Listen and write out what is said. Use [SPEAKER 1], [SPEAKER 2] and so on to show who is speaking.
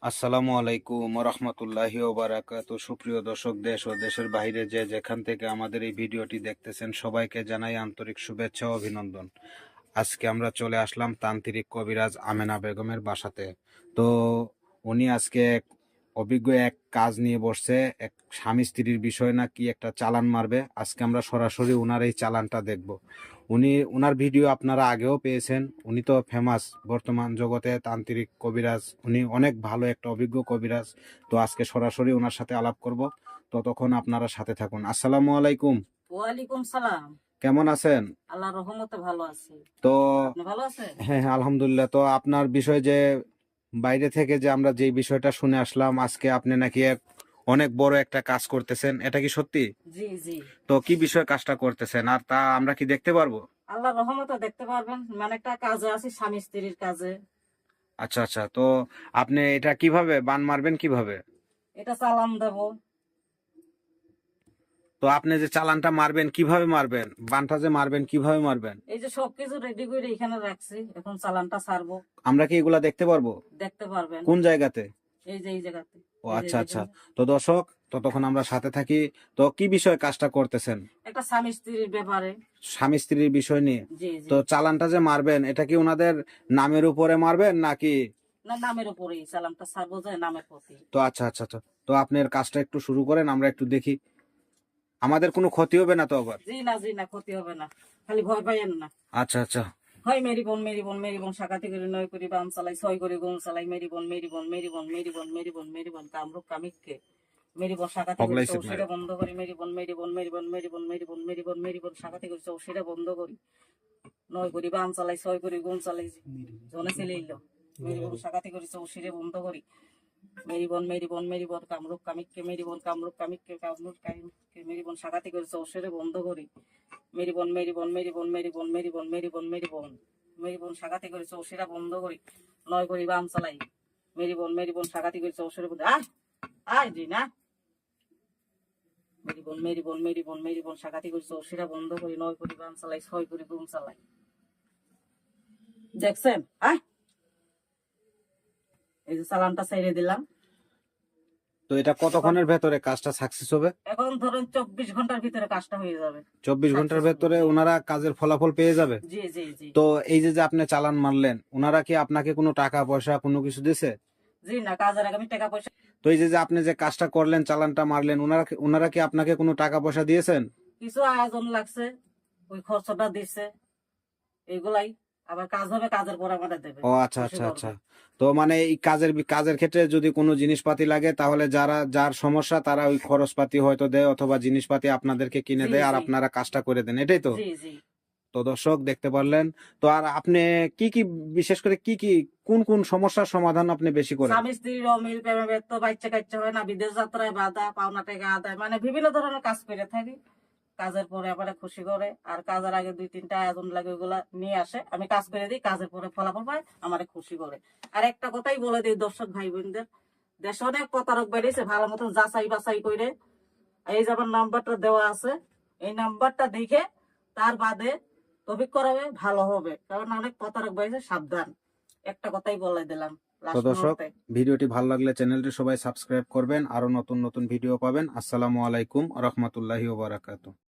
[SPEAKER 1] আসসালামু আলাইকুম রহমতুল্লাহি ও বারাকাতু। সুপ্রিয় দর্শক, দেশ ও দেশের বাইরে যে যেখান থেকে আমাদের এই ভিডিওটি দেখতেছেন, সবাইকে জানাই আন্তরিক শুভেচ্ছা ও অভিনন্দন। আজকে আমরা চলে আসলাম তান্ত্রিক কবিরাজ আমেনা বেগমের বাসাতে। তো উনি আজকে অভিজ্ঞ এক কাজ নিয়ে বসছে, এক স্বামী স্ত্রীর বিষয় না কি একটা চালান মারবে। আজকে আমরা সরাসরি উনার এই চালানটা দেখব। উনার ভিডিও আপনারা আগেও পেয়েছেন। উনি তো ফেমাস বর্তমান জগতে তান্ত্রিক কবিরাজ, উনি অনেক ভালো একটা অভিজ্ঞ কবিরাজ। তো আজকে সরাসরি ওনার সাথে আলাপ করব। ততক্ষণ আপনারা সাথে থাকুন। আসসালামু আলাইকুম।
[SPEAKER 2] ওয়ালাইকুম সালাম।
[SPEAKER 1] কেমন আছেন?
[SPEAKER 2] আল্লাহর রহমতে ভালো আছি।
[SPEAKER 1] তো
[SPEAKER 2] আপনি ভালো আছেন?
[SPEAKER 1] হ্যাঁ হ্যাঁ, আলহামদুলিল্লাহ। তো আপনার বিষয় যে বাইরে থেকে যে আমরা যে বিষয়টা শুনে আসলাম, আজকে আপনি নাকি অনেক বড় একটা কাজ করতেছেন, এটা কি সত্যি?
[SPEAKER 2] জি জি।
[SPEAKER 1] তো কি বিষয় কাজটা করতেছেন, আর তা আমরা কি দেখতে পারবো?
[SPEAKER 2] আল্লাহর রহমতে দেখতে পারবেন। মানে একটা কাজে আছি, স্বামী স্ত্রীর কাজে।
[SPEAKER 1] আচ্ছা আচ্ছা। তো আপনি এটা কিভাবে বান মারবেন কিভাবে?
[SPEAKER 2] এটা চালান দেব।
[SPEAKER 1] তো আপনি যে চালানটা মারবেন কিভাবে মারবেন, বানটা যে মারবেন কিভাবে মারবেন?
[SPEAKER 2] এই যে সবকিছু রেডি করে এখানে রাখছি, এখন চালানটা ছাড়বো।
[SPEAKER 1] আমরা কি এগুলা দেখতে পারবো?
[SPEAKER 2] দেখতে পারবেন।
[SPEAKER 1] কোন জায়গাতে?
[SPEAKER 2] এই যে এই জায়গাতে।
[SPEAKER 1] ও আচ্ছা আচ্ছা। তো দর্শক, ততক্ষণ আমরা সাথে থাকি। তো কি বিষয়ে কাজটা করতেছেন?
[SPEAKER 2] একটা স্বামী স্ত্রীর ব্যাপারে।
[SPEAKER 1] স্বামী স্ত্রীর বিষয় নিয়ে?
[SPEAKER 2] জি জি।
[SPEAKER 1] তো চালানটা যে মারবেন, এটা কি ওনাদের নামের উপরে মারবেন নাকি?
[SPEAKER 2] না, নামের উপরেই চালানটা ছাড়বো, যায় নামের প্রতি।
[SPEAKER 1] তো আচ্ছা আচ্ছা আচ্ছা। তো আপনার কাজটা একটু শুরু করেন, আমরা একটু দেখি। আমাদের কোনো ক্ষতি হবে না তো আবার?
[SPEAKER 2] জি না, ক্ষতি হবে না। খালি ভয় পাইয়েন না।
[SPEAKER 1] আচ্ছা আচ্ছা।
[SPEAKER 2] হয় মেরি বোন শাখাতি করে নয় করি বাম চালাই, ছয় করে গুম চালাই, মেরি বোন কামরূপ কামিককে মেরি বোন শাখাতি করে চৌশিটা বন্ধ করি, মেরি বোন শাখাতি করে চৌশিটা বন্ধ করি, নয় করি বাম চালাই, ছয় করে গুম চালাই, জনে ছেলে ইলো মেরি বোন শাখাতি করে চৌশিরে বন্ধ করি, মেরি বোন কামরূপ কামিককে মেরি বোন শাখাতি করে চৌশিরে বন্ধ করি, মেরি বোন শাখাতি করে চৌশিরা বন্ধ করি, নয় করি বাম চালাই, মেরি বোন শাখাতি করে চৌশিরে বন্ধ আয় জি না, মেরি বোন শাখাতি করে চৌশিরা বন্ধ করি, নয় করি বাম চালাই, ছয় করি গুম চালাই। দেখছেন? এই যে চালানটা ছেড়ে দিলাম।
[SPEAKER 1] তো এটা কতক্ষণের ভেতরে কাজটা সাকসেস হবে?
[SPEAKER 2] এখন ধরেন 24 ঘন্টার ভিতরে কাজটা হয়ে যাবে।
[SPEAKER 1] 24 ঘন্টার ভেতরে ওনারা কাজের ফলাফল পেয়ে যাবে?
[SPEAKER 2] জি জি জি।
[SPEAKER 1] তো এই যে যে আপনি চালান মারলেন, ওনারা কি আপনাকে কোনো টাকা পয়সা কোনো কিছু দিছে?
[SPEAKER 2] জি না, কাজের আগে আমি টাকা পয়সা।
[SPEAKER 1] তো এই যে যে আপনি যে কাজটা করলেন, চালানটা মারলেন, ওনারা কি আপনাকে কোনো টাকা পয়সা দিয়েছেন?
[SPEAKER 2] কিছু আয়োজন লাগছে, ওই খরচটা দিচ্ছে, এগুলাই। আবার কাজ হবে, কাজের পর আমাদের দেবে।
[SPEAKER 1] ও আচ্ছা আচ্ছা আচ্ছা। তো মানে এই কাজের ক্ষেত্রে যদি কোনো জিনিসপাতি লাগে, তাহলে যার সমস্যা তারা ওই খরচপাতি হয়তো দেয়, অথবা জিনিসপাতি আপনাদেরকে কিনে দেয়, আর আপনারা কাজটা করে দেন, এটাই তো?
[SPEAKER 2] জি জি।
[SPEAKER 1] তো দর্শক দেখতে পারলেন। তো আর আপনি কি কি, বিশেষ করে কি কি, কোন কোন সমস্যার সমাধান আপনি বেশি করেন?
[SPEAKER 2] স্বামী স্ত্রীর অমিল, প্রেমে ব্যর্থ, বাচ্চা কাচ্চা হয় না, বিদেশ যাত্রায় বাধা, পাওনা টাকা আদায়, মানে বিভিন্ন ধরনের কাজ করে থাকি। কাজের পরে আবার খুশি করে, আর কাজের আগে 2-3টা আয়োজন লাগে, ওগুলা নিয়ে আসে, আমি কাজ করে দিই, কাজের পরে ফলাফল পাই, আমার খুশি করে। আর একটা কথাই বলে দিই দর্শক ভাই বোনদের, দেশে অনেক প্রতারক বেরিয়েছে, ভালো মতন যাচাই বাছাই করে এই যে আমার নাম্বারটা দেওয়া আছে, এই নাম্বারটা দেখে তার বাদে তফিক করাবে, ভালো হবে। কারণ অনেক প্রতারক বেরিয়েছে, সাবধান। একটা কথাই বলে দিলাম।
[SPEAKER 1] তো দর্শক, ভিডিওটি ভালো লাগলে চ্যানেলটি সবাই সাবস্ক্রাইব করবেন, আরো নতুন নতুন ভিডিও পাবেন। আসসালামু আলাইকুম রহমতুল্লাহি ওয়া বারাকাতুহু।